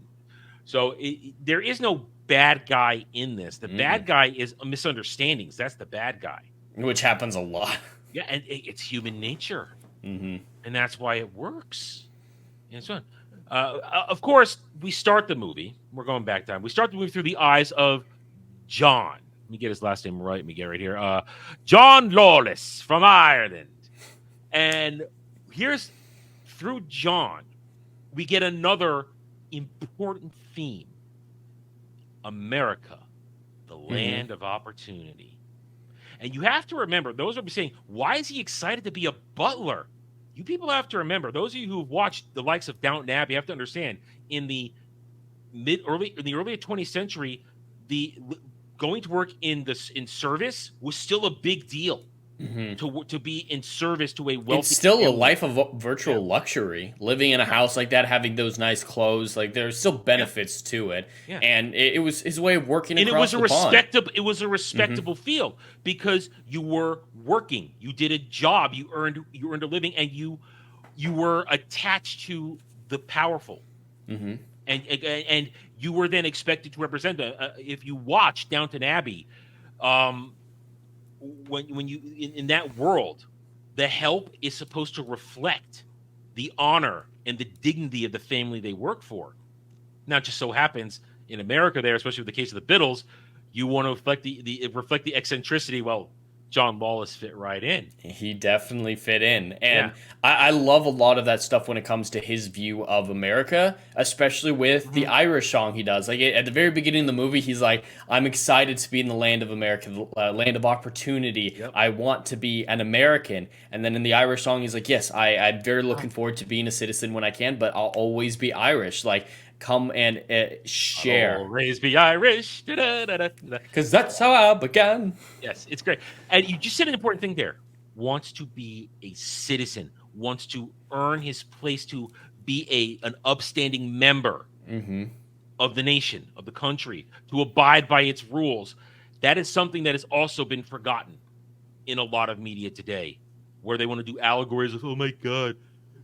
Speaker 9: so there is no bad guy in this. The bad guy is misunderstandings. That's the bad guy.
Speaker 10: Which happens a lot.
Speaker 9: Yeah, and it's human nature. And that's why it works. And so on. Of course, we start the movie. We're going back time. We start the movie through the eyes of John. Let me get his last name right. Let me get right here. John Lawless from Ireland. And here's, through John, we get another important theme. America, the land of opportunity. And you have to remember, those will be saying, why is he excited to be a butler? You people have to remember, those of you who have watched the likes of Downton Abbey have to understand, in the early 20th century, the going to work in service was still a big deal. To be in service to a wealthy.
Speaker 10: It's still a life of virtual luxury. Living in a house like that, having those nice clothes, like there's still benefits to it. And it was his way of working. And across
Speaker 9: it was a respectable field, because you were working, you did a job, you earned a living, and you were attached to the powerful. And you were then expected to represent them. If you watch Downton Abbey, when you in that world, the help is supposed to reflect the honor and the dignity of the family they work for. Now, it just so happens in America, there, especially with the case of the Biddles, you want to reflect the eccentricity. Well, John Lawless fit right in.
Speaker 10: He definitely fit in. And I love a lot of that stuff when it comes to his view of America, especially with the Irish song he does. Like, at the very beginning of the movie, he's like, I'm excited to be in the land of America, the land of opportunity. I want to be an American. And then in the Irish song, he's like, yes, I'm very looking forward to being a citizen when I can, but I'll always be Irish. Like, come and share.
Speaker 9: I'll always be Irish. Because
Speaker 10: that's how I began.
Speaker 9: Yes, it's great. And you just said an important thing there. Wants to be a citizen. Wants to earn his place to be an upstanding member of the nation, of the country, to abide by its rules. That is something that has also been forgotten in a lot of media today, where they want to do allegories of, oh my God,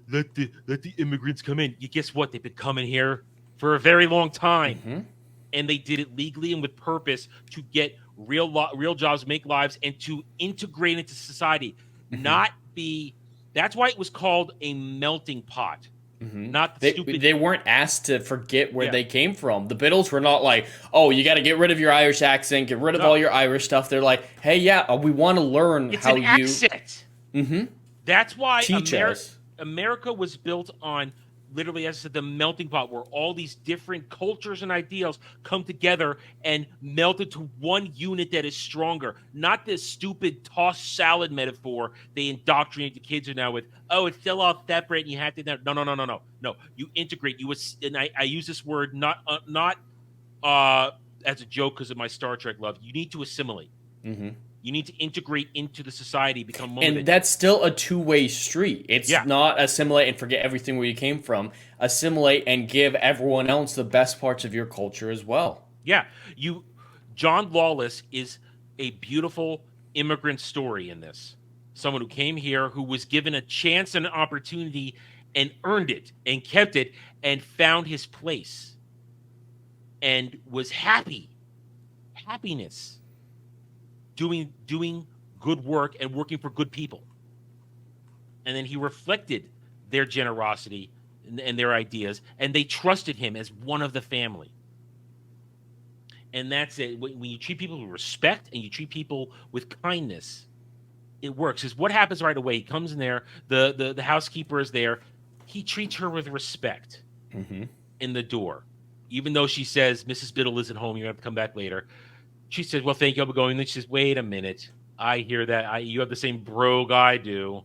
Speaker 9: let the immigrants come in. Guess what? They've been coming here for a very long time, and they did it legally and with purpose to get real jobs, make lives, and to integrate into society. Not be. That's why it was called a melting pot. Not the stupid.
Speaker 10: They weren't asked to forget where they came from. The Biddles were not like, oh, you got to get rid of your Irish accent, get rid of all your Irish stuff. They're like, hey, we want to learn how
Speaker 9: you. It's an accent. That's why
Speaker 10: teach us.
Speaker 9: America was built on literally, as I said, the melting pot where all these different cultures and ideals come together and melt into one unit that is stronger. Not this stupid tossed salad metaphor they indoctrinate the kids now with. Oh, it's still all separate, and you have to. No. You integrate. And I use this word not as a joke because of my Star Trek love. You need to assimilate.
Speaker 10: Mm-hmm.
Speaker 9: You need to integrate into the society, become one of it.
Speaker 10: And that's still a two-way street. It's not assimilate and forget everything where you came from. Assimilate and give everyone else the best parts of your culture as well.
Speaker 9: Yeah. John Lawless is a beautiful immigrant story in this. Someone who came here, who was given a chance and an opportunity and earned it and kept it and found his place and was happiness. Doing good work and working for good people. And then he reflected their generosity and their ideas, and they trusted him as one of the family. And that's it. When you treat people with respect and you treat people with kindness, it works. Because what happens right away, he comes in there, the housekeeper is there, he treats her with respect in the door. Even though she says, Mrs. Biddle isn't home, you have to come back later. She says, well, thank you, I'll be going. And then she says, wait a minute. I hear that. You have the same brogue I do.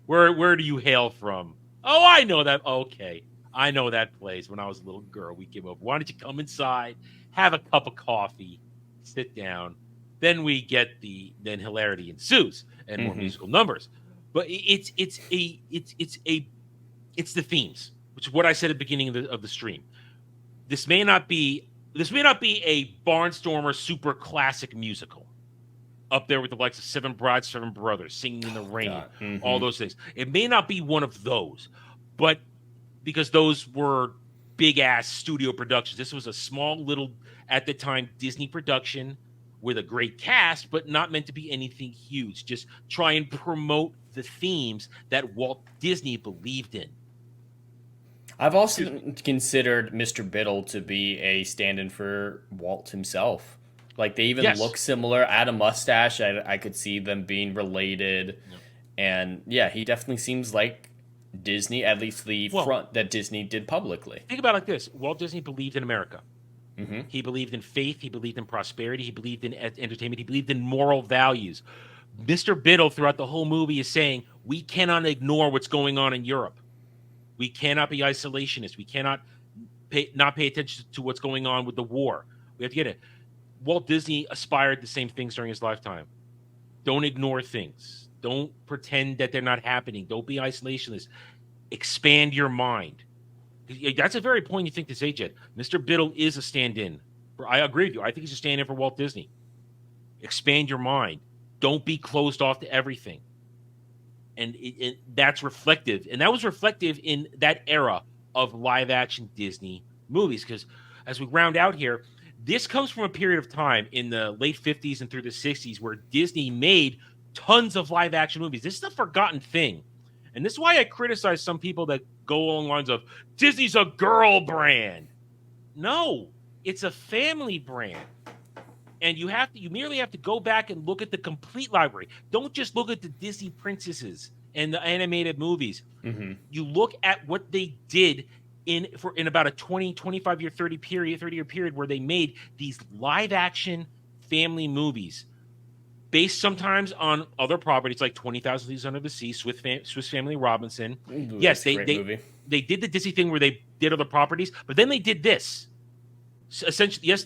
Speaker 9: Where do you hail from? Oh, I know that. Okay. I know that place. When I was a little girl, we came over. Why don't you come inside, have a cup of coffee, sit down. Then we get then hilarity ensues and more musical numbers. But it's the themes, which is what I said at the beginning of the stream. This may not be a Barnstormer super classic musical up there with the likes of Seven Brides, Seven Brothers, Singing in the Rain, all those things. It may not be one of those, but because those were big-ass studio productions. This was a small little, at the time, Disney production with a great cast, but not meant to be anything huge. Just try and promote the themes that Walt Disney believed in.
Speaker 10: I've also considered Mr. Biddle to be a stand-in for Walt himself. Like, they even look similar. Add a mustache, I could see them being related. Yep. And, yeah, he definitely seems like Disney, at least the front that Disney did publicly.
Speaker 9: Think about it like this. Walt Disney believed in America. He believed in faith. He believed in prosperity. He believed in entertainment. He believed in moral values. Mr. Biddle, throughout the whole movie, is saying, we cannot ignore what's going on in Europe. We cannot be isolationists. We cannot not pay attention to what's going on with the war. We have to get it. Walt Disney aspired the same things during his lifetime. Don't ignore things. Don't pretend that they're not happening. Don't be isolationist. Expand your mind. That's a very poignant thing to say, Jed. Mr. Biddle is a stand-in. I agree with you. I think he's a stand-in for Walt Disney. Expand your mind. Don't be closed off to everything. And that's reflective. And that was reflective in that era of live-action Disney movies. Because as we round out here, this comes from a period of time in the late 50s and through the 60s where Disney made tons of live-action movies. This is a forgotten thing. And this is why I criticize some people that go along the lines of, Disney's a girl brand. No, it's a family brand. And you merely have to go back and look at the complete library. Don't just look at the Disney princesses and the animated movies. You look at what they did in about a 20, 25-year, 30-year period where they made these live-action family movies based sometimes on other properties like 20,000 Leagues Under the Sea, Swiss Family Robinson. Yes, they did the Disney thing where they did other properties, but then they did this. Essentially, yes,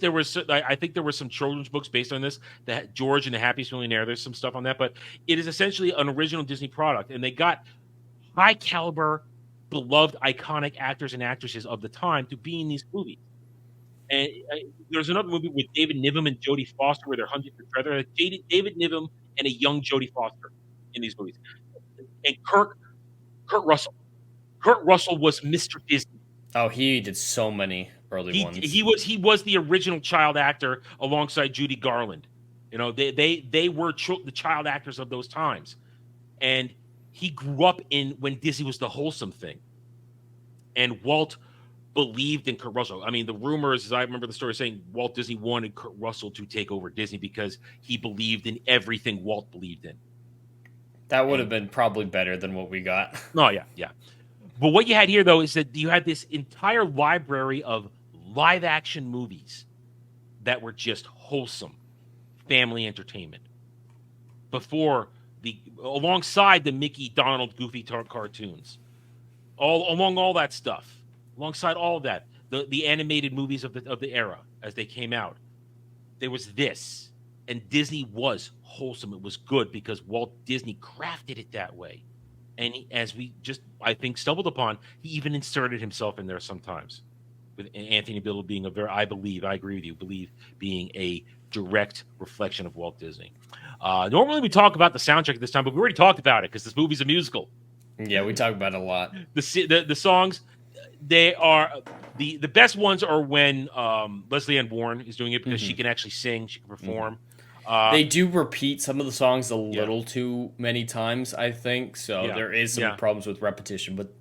Speaker 9: I think there were some children's books based on this, that George and the Happiest Millionaire. There's some stuff on that, but it is essentially an original Disney product, and they got high caliber, beloved, iconic actors and actresses of the time to be in these movies. And there's another movie with David Niven and Jodie Foster where they're hunting for treasure. David Niven and a young Jodie Foster in these movies, and Kurt Russell. Kurt Russell was Mr. Disney.
Speaker 10: Oh, he did so many early ones.
Speaker 9: He was the original child actor alongside Judy Garland. You know, they were the child actors of those times, and he grew up when Disney was the wholesome thing, and Walt believed in Kurt Russell. I mean, the rumors, as I remember the story saying, Walt Disney wanted Kurt Russell to take over Disney because he believed in everything Walt believed in.
Speaker 10: That would have been probably better than what we got.
Speaker 9: Oh yeah. But what you had here, though, is that you had this entire library of live action movies that were just wholesome family entertainment. Alongside the Mickey, Donald, Goofy cartoons, along all that stuff, alongside all of that, the animated movies of the era as they came out, there was this, and Disney was wholesome. It was good because Walt Disney crafted it that way, and as we just, I think, stumbled upon, he even inserted himself in there sometimes, with Anthony Biddle being I agree with you, being a direct reflection of Walt Disney. Normally we talk about the soundtrack at this time, but we already talked about it because this movie's a musical.
Speaker 10: Yeah, we talk about it a lot.
Speaker 9: The songs, they are the best ones are when Leslie Ann Warren is doing it because she can actually sing, she can perform.
Speaker 10: They do repeat some of the songs a little too many times, I think. So there is some problems with repetition, but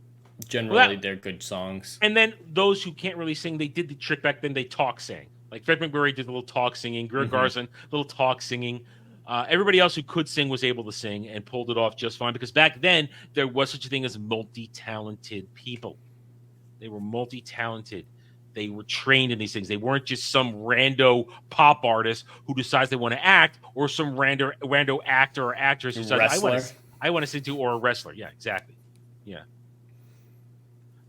Speaker 10: generally they're good songs.
Speaker 9: And then those who can't really sing, they did the trick back then. They talk sang. Like Fred McMurray did a little talk singing. Greer Garson, little talk singing. Everybody else who could sing was able to sing and pulled it off just fine because back then there was such a thing as multi-talented people. They were multi-talented. They were trained in these things. They weren't just some rando pop artist who decides they want to act, or some rando actor or actress who says, I want to sing too, or a wrestler. Yeah, exactly. Yeah.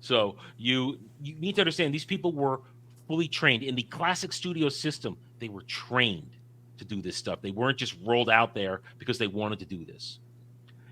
Speaker 9: So you need to understand these people were fully trained. In the classic studio system, they were trained to do this stuff. They weren't just rolled out there because they wanted to do this.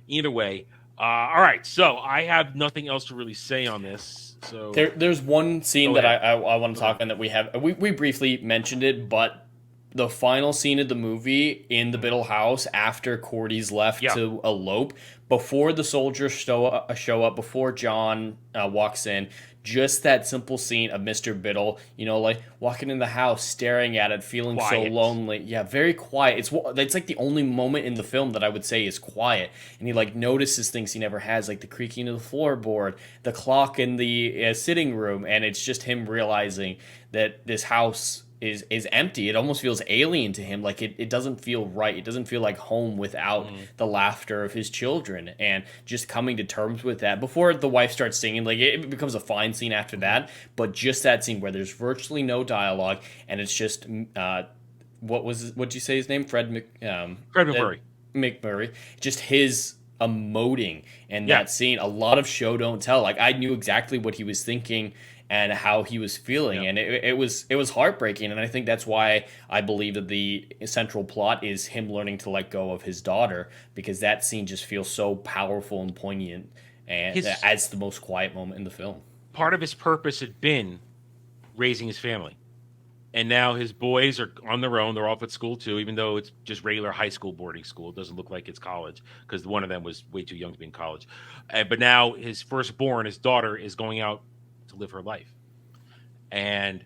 Speaker 9: Either way, all right. So I have nothing else to really say on this. So
Speaker 10: there's one scene that I want to talk on that we briefly mentioned it, but the final scene of the movie in the Biddle house after Cordy's left to elope, before the soldiers show up, before John walks in, just that simple scene of Mr. Biddle, like walking in the house, staring at it, feeling quiet. So lonely. Yeah, very quiet. It's like the only moment in the film that I would say is quiet. And he like notices things he never has, like the creaking of the floorboard, the clock in the sitting room, and it's just him realizing that this house is empty. It almost feels alien to him. Like it doesn't feel right. It doesn't feel like home without the laughter of his children, and just coming to terms with that before the wife starts singing. Like it becomes a fine scene after that, but just that scene where there's virtually no dialogue and it's just what'd you say his name? Fred McMurray. McMurray. Just his emoting and that scene. A lot of show don't tell. Like I knew exactly what he was thinking and how he was feeling, and it was heartbreaking. And I think that's why I believe that the central plot is him learning to let go of his daughter, because that scene just feels so powerful and poignant, and that adds the most quiet moment in the film.
Speaker 9: Part of his purpose had been raising his family, and now his boys are on their own. They're off at school too, even though it's just regular high school boarding school. It doesn't look like it's college because one of them was way too young to be in college. But now his firstborn, his daughter, is going out to live her life. And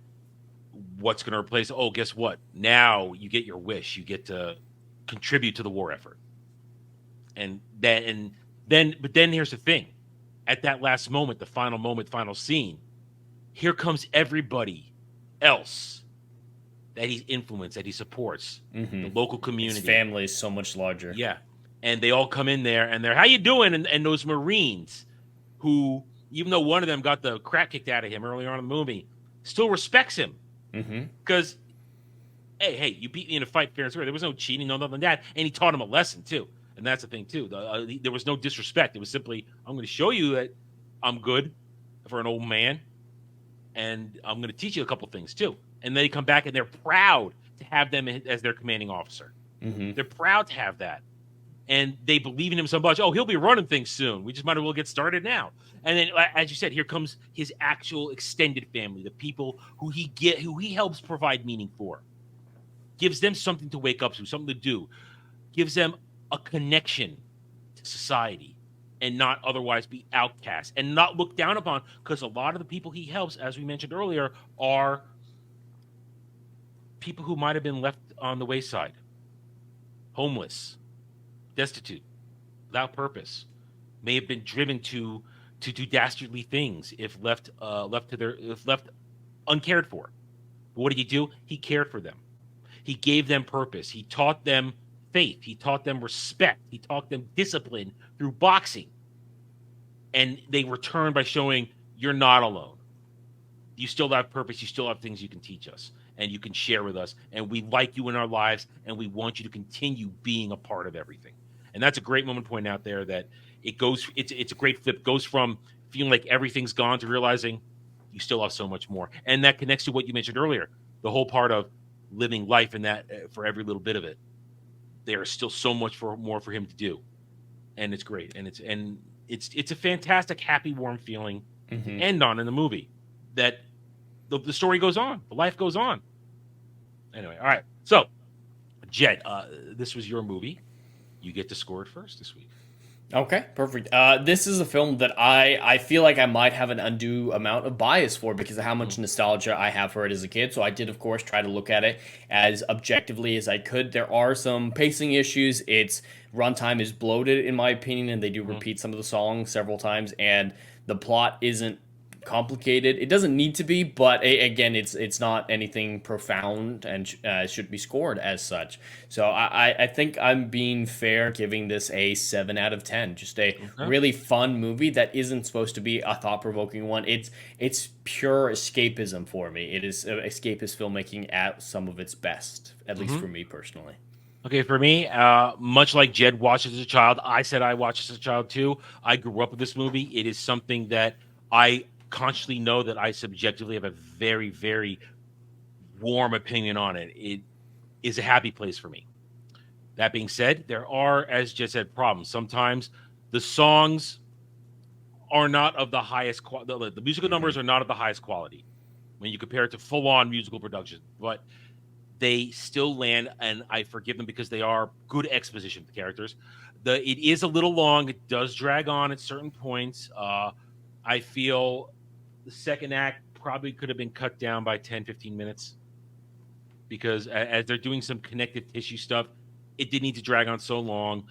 Speaker 9: what's going to replace? Oh, guess what? Now you get your wish. You get to contribute to the war effort. But then here's the thing. At that last moment, final scene, here comes everybody else that he's influenced, that he supports, the local community.
Speaker 10: His family is so much larger.
Speaker 9: Yeah. And they all come in there, and they're, how you doing? And those Marines who, even though one of them got the crap kicked out of him earlier on in the movie, still respects him. Because, hey, you beat me in a fight fair and square. There was no cheating, no nothing like that. And he taught him a lesson, too. And that's the thing, too. There was no disrespect. It was simply, I'm going to show you that I'm good for an old man, and I'm going to teach you a couple things, too. And they come back, and they're proud to have them as their commanding officer. They're proud to have that. And they believe in him so much. Oh, he'll be running things soon. We just might as well get started now. And then, as you said, here comes his actual extended family, the people who he helps provide meaning for. Gives them something to wake up to, something to do. Gives them a connection to society, and not otherwise be outcast and not looked down upon, because a lot of the people he helps, as we mentioned earlier, are people who might have been left on the wayside, homeless, destitute, without purpose, may have been driven to do dastardly things if left uncared for. But what did he do? He cared for them. He gave them purpose. He taught them faith. He taught them respect. He taught them discipline through boxing. And they return by showing you're not alone. You still have purpose. You still have things you can teach us and you can share with us. And we like you in our lives, and we want you to continue being a part of everything. And that's a great moment to point out there that it's a great flip. Goes from feeling like everything's gone to realizing you still have so much more. And that connects to what you mentioned earlier, the whole part of living life and that for every little bit of it. There is still so much more for him to do. And it's great. And it's a fantastic, happy, warm feeling to end on in the movie that the story goes on. The life goes on. Anyway, all right. So, Jed, this was your movie. You get to score it first this week.
Speaker 10: Okay, perfect. This is a film that I feel like I might have an undue amount of bias for because of how much nostalgia I have for it as a kid. So I did, of course, try to look at it as objectively as I could. There are some pacing issues. Its runtime is bloated, in my opinion, and they do repeat some of the songs several times, and the plot isn't complicated. It doesn't need to be, but again, it's not anything profound and should be scored as such. So I think I'm being fair giving this a 7 out of 10. Just a really fun movie that isn't supposed to be a thought-provoking one. It's pure escapism for me. It is escapist filmmaking at some of its best, at least for me personally.
Speaker 9: Okay, for me, much like Jed watched as a child, I said I watched as a child too. I grew up with this movie. It is something that I consciously know that I subjectively have a very, very warm opinion on it. It is a happy place for me. That being said, there are, as Jed said, problems. Sometimes the songs are not of the highest quality. The musical numbers are not of the highest quality when you compare it to full-on musical production. But they still land, and I forgive them because they are good exposition of the characters. It is a little long. It does drag on at certain points. I feel the second act probably could have been cut down by 10, 15 minutes because as they're doing some connective tissue stuff, it didn't need to drag on so long.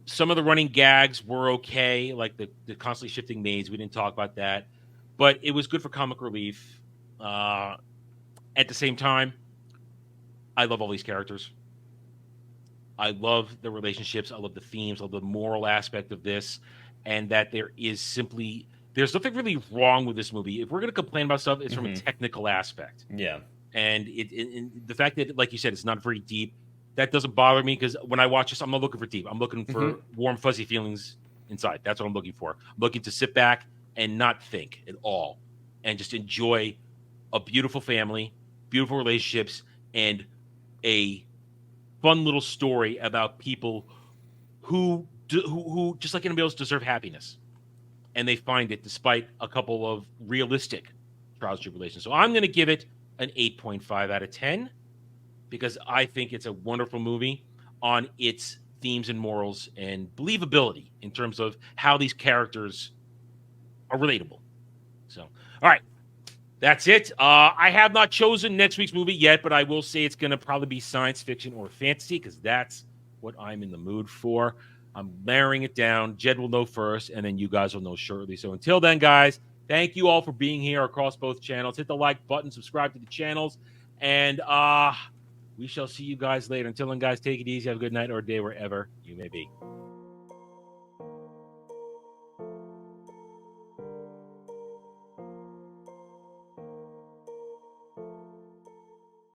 Speaker 9: Some of the running gags were okay, like the constantly shifting maids. We didn't talk about that. But it was good for comic relief. At the same time, I love all these characters. I love the relationships. I love the themes. I love the moral aspect of this. And that there's nothing really wrong with this movie. If we're going to complain about stuff, it's from a technical aspect.
Speaker 10: Yeah.
Speaker 9: And the fact that, like you said, it's not very deep, that doesn't bother me because when I watch this, I'm not looking for deep. I'm looking for warm, fuzzy feelings inside. That's what I'm looking for. I'm looking to sit back and not think at all and just enjoy a beautiful family, beautiful relationships, and a fun little story about people who just like anybody else deserve happiness, and they find it despite a couple of realistic trials and tribulations. So I'm going to give it an 8.5 out of 10 because I think it's a wonderful movie on its themes and morals and believability in terms of how these characters are relatable. So, all right, that's it. I have not chosen next week's movie yet, but I will say it's going to probably be science fiction or fantasy because that's what I'm in the mood for. I'm layering it down. Jed will know first, and then you guys will know shortly. So until then, guys, thank you all for being here across both channels. Hit the like button, subscribe to the channels, and we shall see you guys later. Until then, guys, take it easy. Have a good night or day wherever you may be.